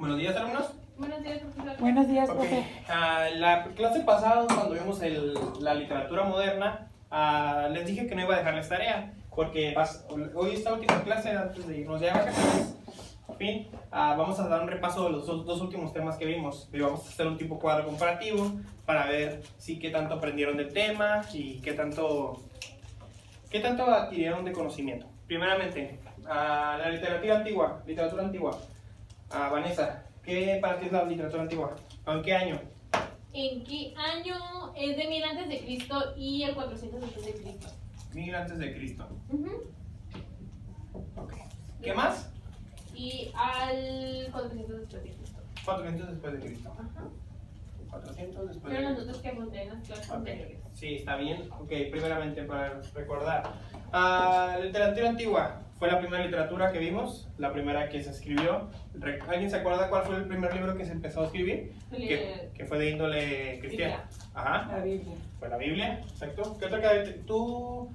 Buenos días, alumnos. Buenos días, profesor. Buenos días, Ok, profe. la clase pasada, cuando vimos la literatura moderna, les dije que no iba a dejarles tarea, porque hoy esta última clase, antes de irnos ya a vacaciones, en fin, vamos a dar un repaso de los dos últimos temas que vimos. Y vamos a hacer un tipo cuadro comparativo para ver qué tanto aprendieron del tema y qué tanto adquirieron de conocimiento. Primeramente, la literatura antigua. Vanessa, ¿qué para ti es la literatura antigua? ¿En qué año? ¿En qué año? Es de 1000 antes de Cristo y el 400 después de Cristo. 1000 antes de Cristo. Ujú. Ok. ¿Qué más? Y al 400 después de Cristo. 400 después de Cristo. Ajá. 400 después de Fueron las Cristo. notas que apunté en las clases Ok. anteriores. Sí, está bien. Ok, primeramente para recordar. Literatura antigua fue la primera literatura que vimos, la primera que se escribió. ¿Alguien se acuerda cuál fue el primer libro que se empezó a escribir? Que fue de índole cristiana. Ajá, La Biblia. fue la Biblia, exacto. ¿Qué otra que tú,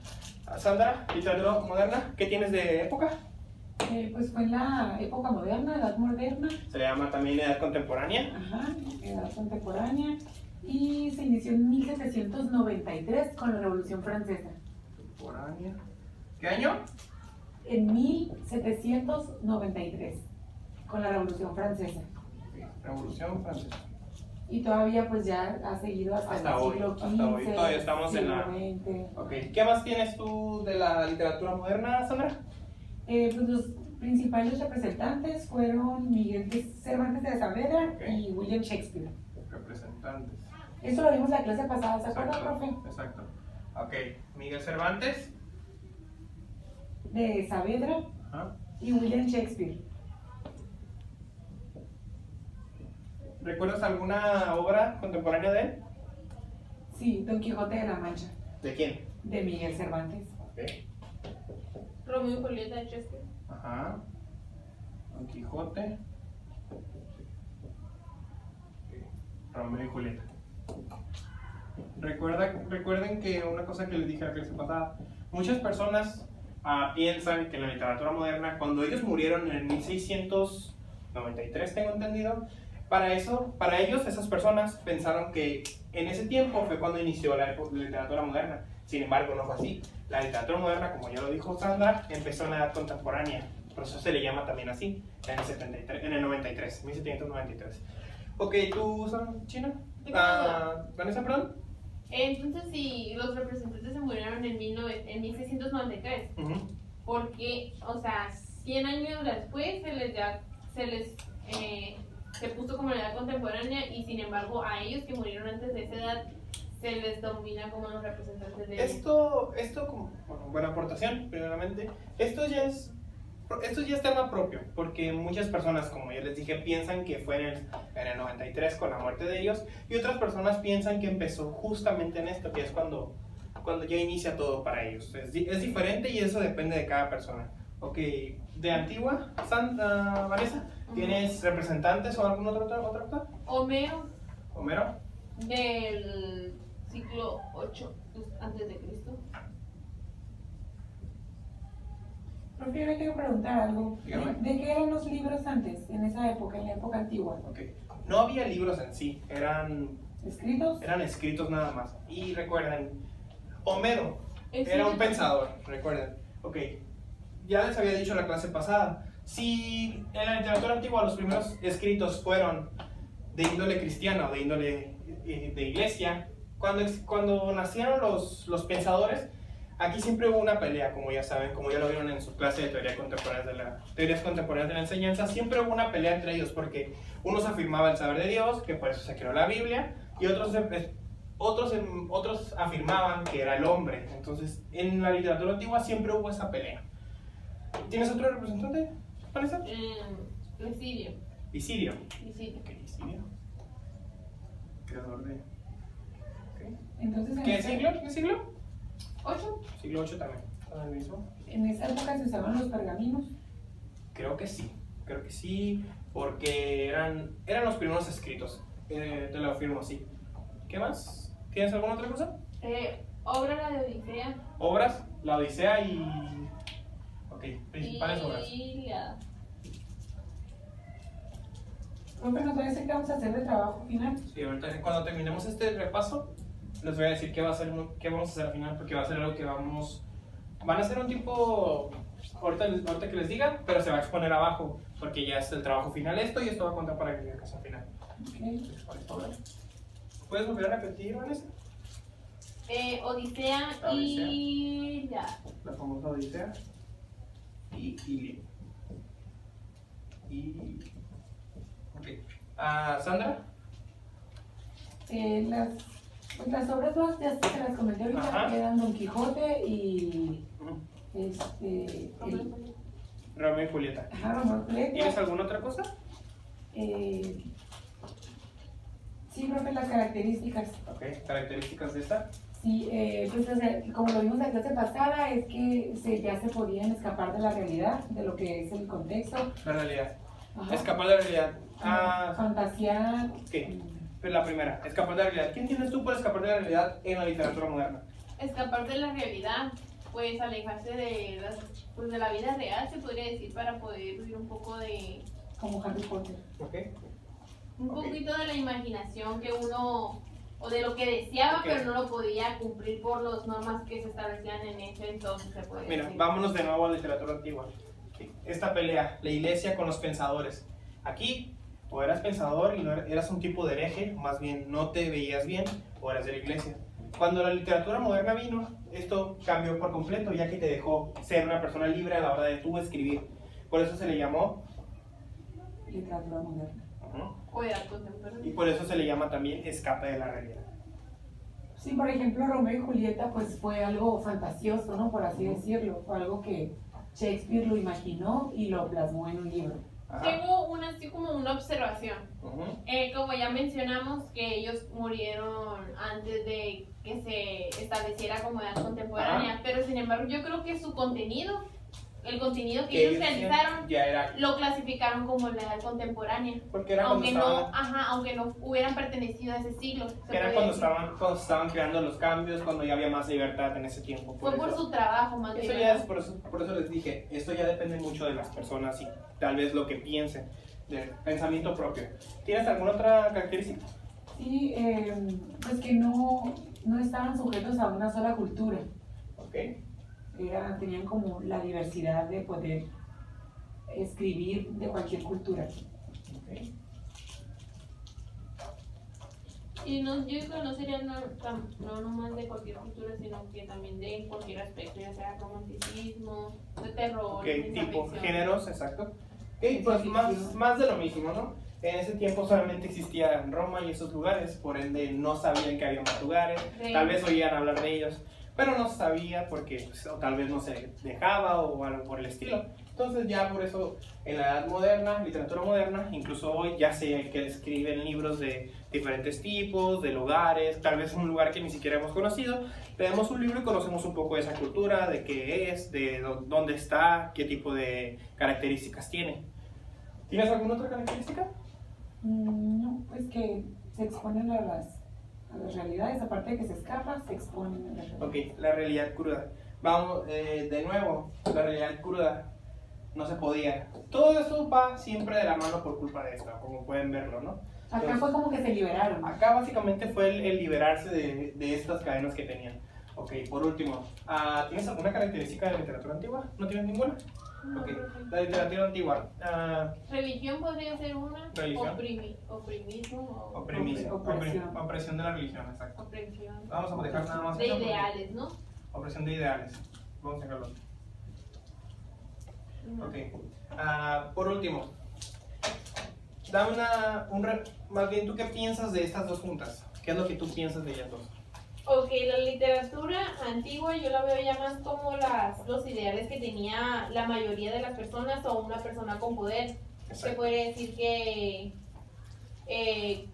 Sandra, literatura moderna, qué tienes de época? Pues fue en la época moderna, edad moderna, Se le llama también edad contemporánea. ajá, edad contemporánea, y se inició en 1793 con la Revolución Francesa. Contemporánea. ¿Qué año? En 1793 con la Revolución Francesa. Revolución Francesa. Y todavía pues ya ha seguido hasta el hoy, siglo hasta XV, hoy. Todavía estamos en la... siglo XX. Ok. ¿Qué más tienes tú de la literatura moderna, Sandra? Pues los principales representantes fueron Miguel de Cervantes de Saavedra Ok. y William Shakespeare. Representantes. Eso lo vimos la clase pasada, ¿se acuerda, Exacto, profe? exacto. Ok. Miguel Cervantes. De Saavedra Ajá. y William Shakespeare. ¿Recuerdas alguna obra contemporánea de él? Sí, Don Quijote de la Mancha, ¿De quién? de Miguel Cervantes. Ok. Romeo y Julieta de Shakespeare. Ajá. Don Quijote. Romeo y Julieta. Recuerden que una cosa que les dije la clase pasada, muchas personas piensan que en la literatura moderna, cuando ellos murieron en el 1693, tengo entendido, para ellos, esas personas pensaron que en ese tiempo fue cuando inició la literatura moderna. Sin embargo, no fue así. La literatura moderna, como ya lo dijo Sandra, empezó en la edad contemporánea. Por eso se le llama también así, en el 1793. Ok, ¿tú, China? Vanessa, perdón. Entonces, si los representantes se murieron en 1693, porque, o sea, 100 años después se puso como la edad contemporánea y sin embargo a ellos que murieron antes de esa edad se les denomina como los representantes de Esto como buena aportación, primeramente. Esto ya es tema propio, porque muchas personas, como ya les dije, piensan que fue en el 93 con la muerte de ellos, y otras personas piensan que empezó justamente en esto, que es cuando ya inicia todo para ellos. Es diferente y eso depende de cada persona. Ok, de antigua, Vanessa, ¿tienes representantes o algún otro autor? Homero Homero. del siglo 8 antes de Cristo. Profe, yo le quiero preguntar algo. Dígame. ¿De qué eran los libros antes, en esa época, en la época antigua? Ok, no había libros en sí, eran ¿Escritos? escritos nada más. Y recuerden, Homero ¿En era un serio? pensador, recuerden. Ok, ya les había dicho en la clase pasada, si en la literatura antigua los primeros escritos fueron de índole cristiana o de índole de iglesia, cuando nacieron los pensadores, aquí siempre hubo una pelea, como ya saben, como ya lo vieron en su clase de teorías contemporáneas de la enseñanza, siempre hubo una pelea entre ellos, porque unos afirmaban el saber de Dios, que por eso se creó la Biblia, y otros afirmaban que era el hombre. Entonces, en la literatura antigua siempre hubo esa pelea. ¿Tienes otro representante, Vanessa? Licidio. Licidio. Licidio. Ok, Licidio. Creador de... Entonces, ¿Qué siglo? ¿Qué siglo? 8. Siglo 8 también. ¿El mismo? en esa época se usaban los pergaminos. Creo que sí, porque eran los primeros escritos. Te lo afirmo así. ¿Qué más? ¿Tienes alguna otra cosa? Obra la de Odisea. Obras, la Odisea y... Ok, principales obras. Y Ilíada. Profe, ¿nos va a decir qué vamos a hacer de trabajo final? Sí, ahorita cuando terminemos este repaso, les voy a decir qué vamos a hacer al final, porque va a ser algo que van a hacer un tipo, ahorita que les diga, pero se va a exponer abajo, porque ya es el trabajo final esto y esto va a contar para que el caso final. Okay. ¿Puedes volver a repetir, Vanessa? Odisea y ya. La famosa Odisea y Ilíada. Ok. Sandra. Las obras dos ya se las comenté ahorita, Ajá. quedan Don Quijote y Romeo y Julieta. Romeo y Julieta. ¿Tienes alguna otra cosa? Sí, profe, las características. Ok, características de esta. Sí, pues o sea, como lo vimos la clase pasada, es que ya se podían escapar de la realidad, de lo que es el contexto. La realidad. Ajá. Escapar de la realidad. Fantasear. ¿Qué? Pues la primera, escapar de la realidad. ¿Qué entiendes tú por escapar de la realidad en la literatura moderna? Escapar de la realidad, pues alejarse de la vida real, se podría decir, para poder vivir un poco de... Como Harry Potter. Ok. Un Ok. poquito de la imaginación que uno, o de lo que deseaba, Ok. pero no lo podía cumplir por las normas que se establecían en ese entonces, se puede Mira, decir. vámonos de nuevo a la literatura antigua. Esta pelea, la iglesia con los pensadores. Aquí, o eras pensador y no eras un tipo de hereje, más bien no te veías bien, o eras de la iglesia. Cuando la literatura moderna vino, esto cambió por completo, ya que te dejó ser una persona libre a la hora de tú escribir. Por eso se le llamó, Literatura moderna. O edad contemporánea. y por eso se le llama también escape de la realidad. Sí, por ejemplo, Romeo y Julieta pues fue algo fantasioso, ¿no? Por así decirlo. Fue algo que Shakespeare lo imaginó y lo plasmó en un libro. Ajá. Tengo así como una observación. Ujú. Como ya mencionamos que ellos murieron antes de que se estableciera como edad contemporánea, pero sin embargo yo creo que su contenido, el contenido que ellos realizaron, ya era, lo clasificaron como la edad contemporánea. porque era cuando Aunque no hubieran pertenecido a ese siglo. era cuando estaban creando los cambios, cuando ya había más libertad en ese tiempo. Fue por su trabajo más Eso bien. ya es, por eso les dije, esto ya depende mucho de las personas y tal vez lo que piensen, del pensamiento propio. ¿Tienes alguna otra característica? Sí, pues que no estaban sujetos a una sola cultura. Ok. Tenían como la diversidad de poder escribir de cualquier cultura. Okay. Y yo creo que no sería no nomás de cualquier cultura, sino que también de cualquier aspecto, ya sea romanticismo, de terror, Ok, ciencia tipo ficción. géneros, exacto. Ok, pues más de lo mismo, ¿no? En ese tiempo solamente existía Roma y esos lugares, por ende no sabían que había más lugares, Sí. tal vez oían hablar de ellos, pero no sabía porque pues, o tal vez no se dejaba o algo por el estilo. Entonces ya por eso en la edad moderna, literatura moderna, incluso hoy ya sé que escriben libros de diferentes tipos, de lugares, tal vez un lugar que ni siquiera hemos conocido. Leemos un libro y conocemos un poco de esa cultura, de qué es, de dónde está, qué tipo de características tiene. ¿Tienes alguna otra característica? No, pues que se exponen a las realidades, aparte de que se escapan, se exponen a las realidades. Ok, la realidad cruda. Vamos, de nuevo, la realidad cruda no se podía. Todo eso va siempre de la mano por culpa de esto, como pueden verlo, ¿no? Acá Entonces, fue como que se liberaron. acá básicamente fue el liberarse de estas cadenas que tenían. Ok, por último, ¿tienes alguna característica de la literatura antigua? ¿No tienes ninguna? No, Ok, profe. la literatura antigua. Religión podría ser una. Religión. Oprimismo o Opresión de la religión, exacto. opresión. Vamos a dejar nada más. De esto porque- ideales, ¿no? Opresión de ideales. Vamos a dejarlo. No. Ok. Por último, dame más bien, ¿tú qué piensas de estas dos juntas? ¿Qué es lo que tú piensas de ellas dos? Ok, la literatura antigua yo la veo ya más como los ideales que tenía la mayoría de las personas o una persona con poder. Se Exacto. podría decir que,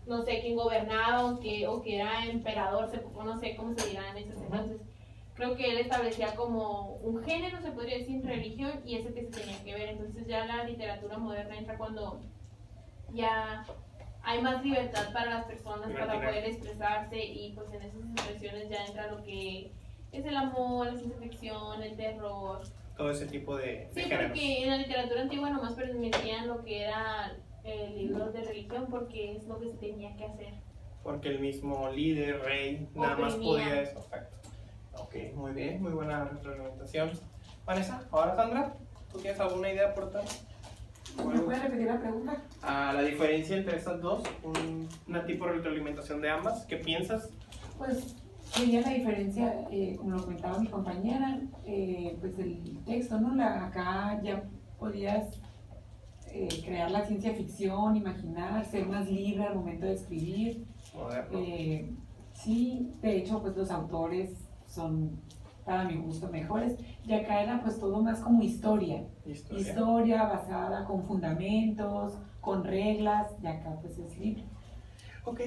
no sé, quién gobernaba o que era emperador, no sé cómo se dirá en esos entonces. Creo que él establecía como un género, se podría decir, religión, y ese que se tenía que ver. Entonces ya la literatura moderna entra cuando ya hay más libertad para las personas para poder expresarse, y pues en esas expresiones ya entra lo que es el amor, la ciencia ficción, el terror. Todo ese tipo de Sí, géneros. porque en la literatura antigua nomás permitían lo que era libros de religión porque es lo que se tenía que hacer. Porque el mismo líder, rey, nada más Oprimía. podía eso. Perfecto. Ok, muy bien, muy buena retroalimentación. Vanessa, ahora Sandra, ¿tú tienes alguna idea por tal? ¿Me puedes repetir la pregunta? La diferencia entre estas dos, una tipo de retroalimentación de ambas, ¿qué piensas? Pues veía la diferencia, como lo comentaba mi compañera, pues el texto, ¿no? Acá ya podías crear la ciencia ficción, imaginar, ser más libre al momento de escribir. Moderno. Sí, de hecho, pues los autores son, para mi gusto, mejores. Y acá era pues todo más como historia. Historia basada con fundamentos, con reglas, y acá pues es libre. Ok,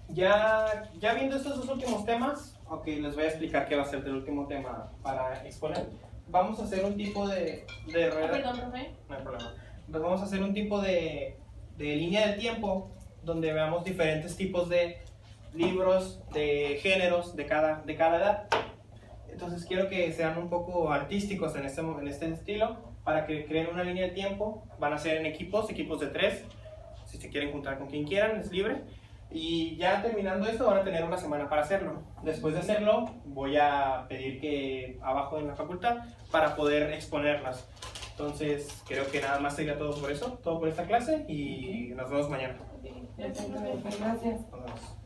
ya viendo estos dos últimos temas, ok, les voy a explicar qué va a ser el último tema para exponer. Vamos a hacer un tipo de Perdón, profe. No hay problema. Pues vamos a hacer un tipo de línea de tiempo donde veamos diferentes tipos de libros, de géneros de cada edad. Entonces quiero que sean un poco artísticos en este estilo para que creen una línea de tiempo. Van a ser en equipos de 3. Si se quieren juntar con quien quieran, es libre. Y ya terminando esto van a tener una semana para hacerlo. Después de hacerlo voy a pedir que abajo en la facultad para poder exponerlas. Entonces creo que nada más sería todo por eso, todo por esta clase y nos vemos mañana. Gracias, profe. Gracias. Nos vemos.